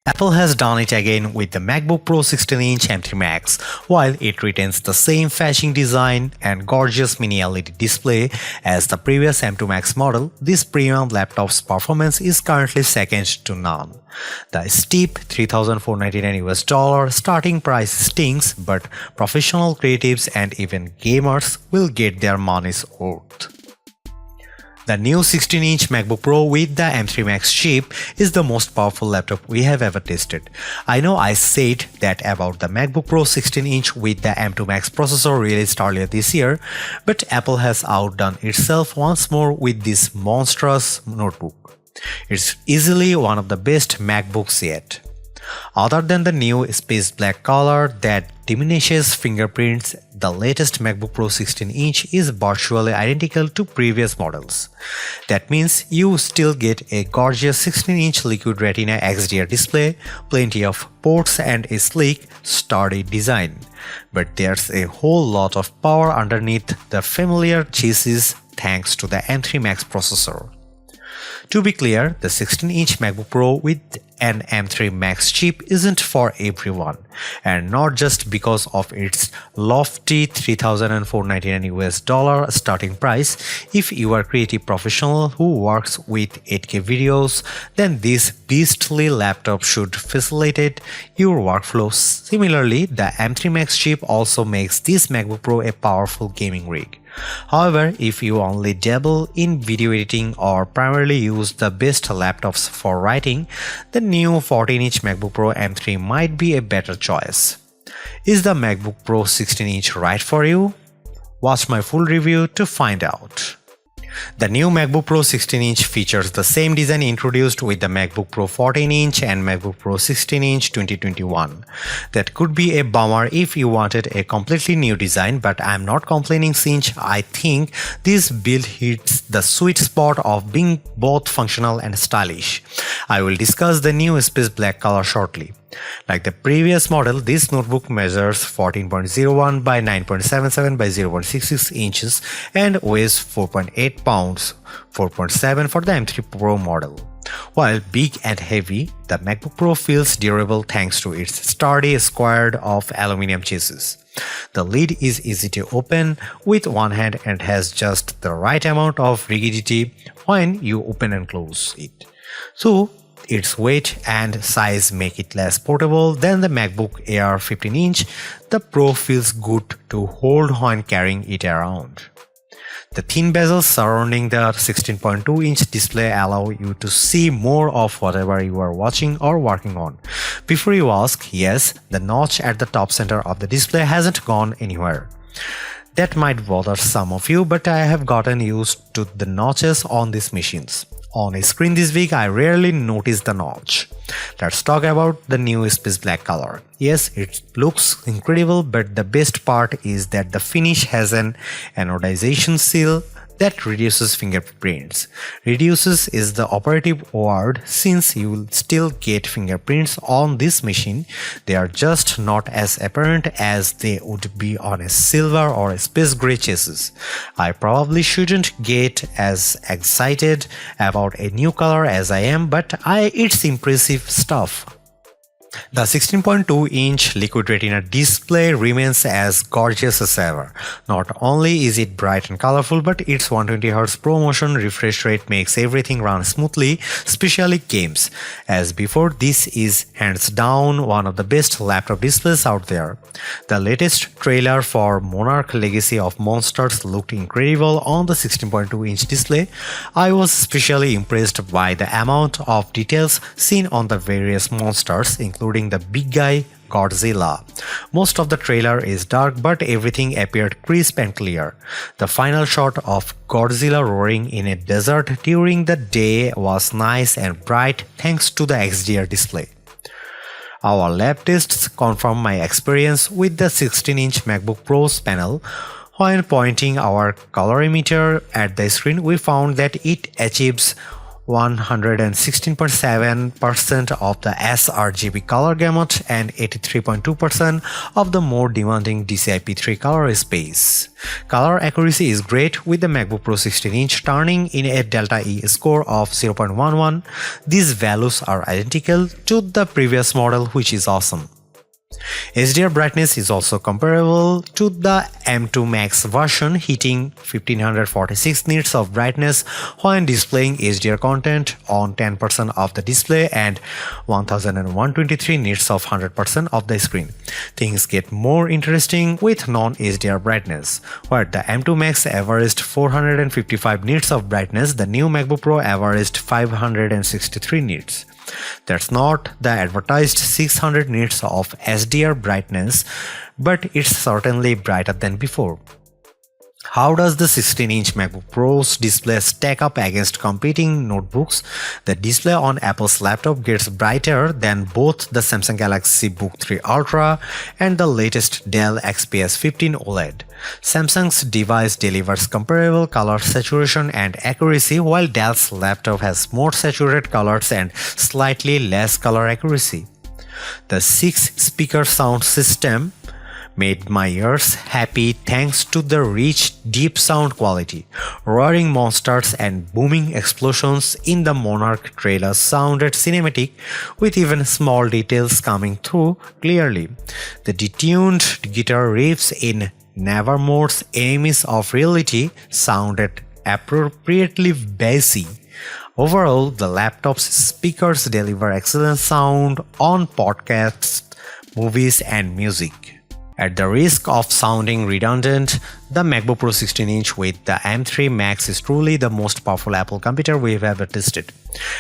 Apple has done it again with the MacBook Pro 16-inch M3 Max. While it retains the same fetching design and gorgeous mini LED display as the previous M2 Max model, this premium laptop's performance is currently second to none. The steep $3,499 starting price stings, but professional creatives and even gamers will get their money's worth. The new 16-inch MacBook Pro with the M3 Max chip is the most powerful laptop we have ever tested. I know I said that about the MacBook Pro 16-inch with the M2 Max processor released earlier this year, but Apple has outdone itself once more with this monstrous notebook. It's easily one of the best MacBooks yet. Other than the new space black color that diminishes fingerprints, the latest MacBook Pro 16-inch is virtually identical to previous models. That means you still get a gorgeous 16-inch Liquid Retina XDR display, plenty of ports and a sleek, sturdy design. But there's a whole lot of power underneath the familiar chassis thanks to the M3 Max processor. To be clear, the 16-inch MacBook Pro with an M3 Max chip isn't for everyone, and not just because of its lofty $3,499 starting price. If you are a creative professional who works with 8K videos, then this beastly laptop should facilitate your workflow. Similarly, the M3 Max chip also makes this MacBook Pro a powerful gaming rig. However, if you only dabble in video editing or primarily use the best laptops for writing, the new 14-inch MacBook Pro M3 might be a better choice. Is the MacBook Pro 16-inch right for you? Watch my full review to find out. The new MacBook Pro 16-inch features the same design introduced with the MacBook Pro 14-inch and MacBook Pro 16-inch 2021. That could be a bummer if you wanted a completely new design, but I'm not complaining since I think this build hits the sweet spot of being both functional and stylish. I will discuss the new space black color shortly. Like the previous model, this notebook measures 14.01 by 9.77 by 0.66 inches and weighs 4.8 pounds, 4.7 for the M3 Pro model. While big and heavy, the MacBook Pro feels durable thanks to its sturdy squared-off aluminum chassis. The lid is easy to open with one hand and has just the right amount of rigidity when you open and close it. So, its weight and size make it less portable than the MacBook Air 15-inch. The Pro feels good to hold when carrying it around. The thin bezels surrounding the 16.2-inch display allow you to see more of whatever you are watching or working on. Before you ask, yes, the notch at the top center of the display hasn't gone anywhere. That might bother some of you, but I have gotten used to the notches on these machines. On a screen this week, I rarely notice the notch. Let's talk about the new space black color. Yes, it looks incredible, but the best part is that the finish has an anodization seal that reduces fingerprints. Reduces is the operative word since you will still get fingerprints on this machine. They are just not as apparent as they would be on a silver or a space gray chassis. I probably shouldn't get as excited about a new color as I am, but it's impressive stuff. The 16.2-inch Liquid Retina display remains as gorgeous as ever. Not only is it bright and colorful, but its 120Hz ProMotion refresh rate makes everything run smoothly, especially games. As before, this is hands down one of the best laptop displays out there. The latest trailer for Monarch Legacy of Monsters looked incredible on the 16.2-inch display. I was especially impressed by the amount of details seen on the various monsters, including the big guy Godzilla. Most of the trailer is dark, but everything appeared crisp and clear. The final shot of Godzilla roaring in a desert during the day was nice and bright thanks to the XDR display. Our lab tests confirm my experience with the 16-inch MacBook Pro's panel. When pointing our colorimeter at the screen, we found that it achieves 116.7% of the sRGB color gamut, and 83.2% of the more demanding DCI-P3 color space. Color accuracy is great, with the MacBook Pro 16-inch turning in a Delta E score of 0.11. These values are identical to the previous model, which is awesome. HDR brightness is also comparable to the M2 Max version, hitting 1546 nits of brightness when displaying HDR content on 10% of the display and 1123 nits of 100% of the screen. Things get more interesting with non-HDR brightness. Where the M2 Max averaged 455 nits of brightness, the new MacBook Pro averaged 563 nits. That's not the advertised 600 nits of HDR brightness, but it's certainly brighter than before. How does the 16-inch MacBook Pro's display stack up against competing notebooks? The display on Apple's laptop gets brighter than both the Samsung Galaxy Book 3 Ultra and the latest Dell XPS 15 OLED. Samsung's device delivers comparable color saturation and accuracy, while Dell's laptop has more saturated colors and slightly less color accuracy. The 6-speaker sound system made my ears happy thanks to the rich, deep sound quality. Roaring monsters and booming explosions in the Monarch trailer sounded cinematic, with even small details coming through clearly. The detuned guitar riffs in Nevermore's Enemies of Reality sounded appropriately bassy. Overall, the laptop's speakers deliver excellent sound on podcasts, movies, and music. At the risk of sounding redundant, the MacBook Pro 16-inch with the M3 Max is truly the most powerful Apple computer we've ever tested.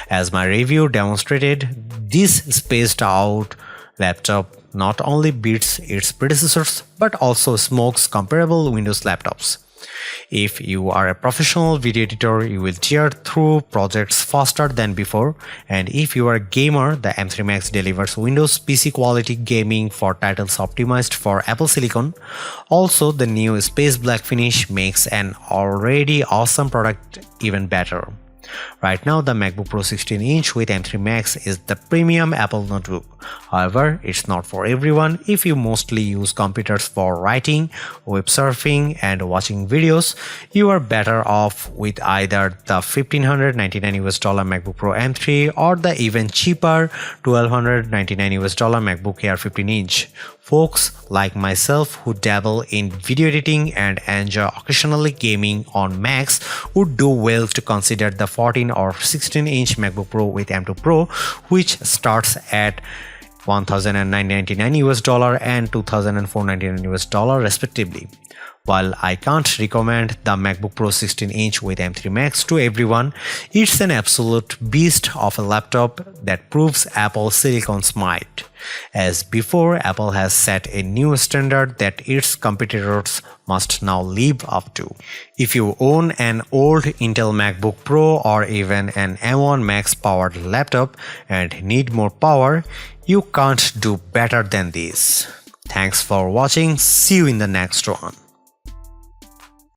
As my review demonstrated, this spaced-out laptop not only beats its predecessors but also smokes comparable Windows laptops. If you are a professional video editor, you will tear through projects faster than before, and if you are a gamer, the M3 Max delivers Windows PC quality gaming for titles optimized for Apple Silicon. Also, the new space black finish makes an already awesome product even better. Right now, the MacBook Pro 16-inch with M3 Max is the premium Apple notebook. However, it's not for everyone. If you mostly use computers for writing, web surfing, and watching videos, you are better off with either the $1,599 MacBook Pro M3 or the even cheaper $1,299 MacBook Air 15-inch. Folks like myself who dabble in video editing and enjoy occasionally gaming on Macs would do well to consider the 14 or 16-inch MacBook Pro with M2 Pro, which starts at $1,999 and $2,499 respectively. While I can't recommend the MacBook Pro 16-inch with M3 Max to everyone, it's an absolute beast of a laptop that proves Apple Silicon's might. As before, Apple has set a new standard that its competitors must now live up to. If you own an old Intel MacBook Pro or even an M1 Max powered laptop and need more power, you can't do better than this. Thanks for watching. See you in the next one.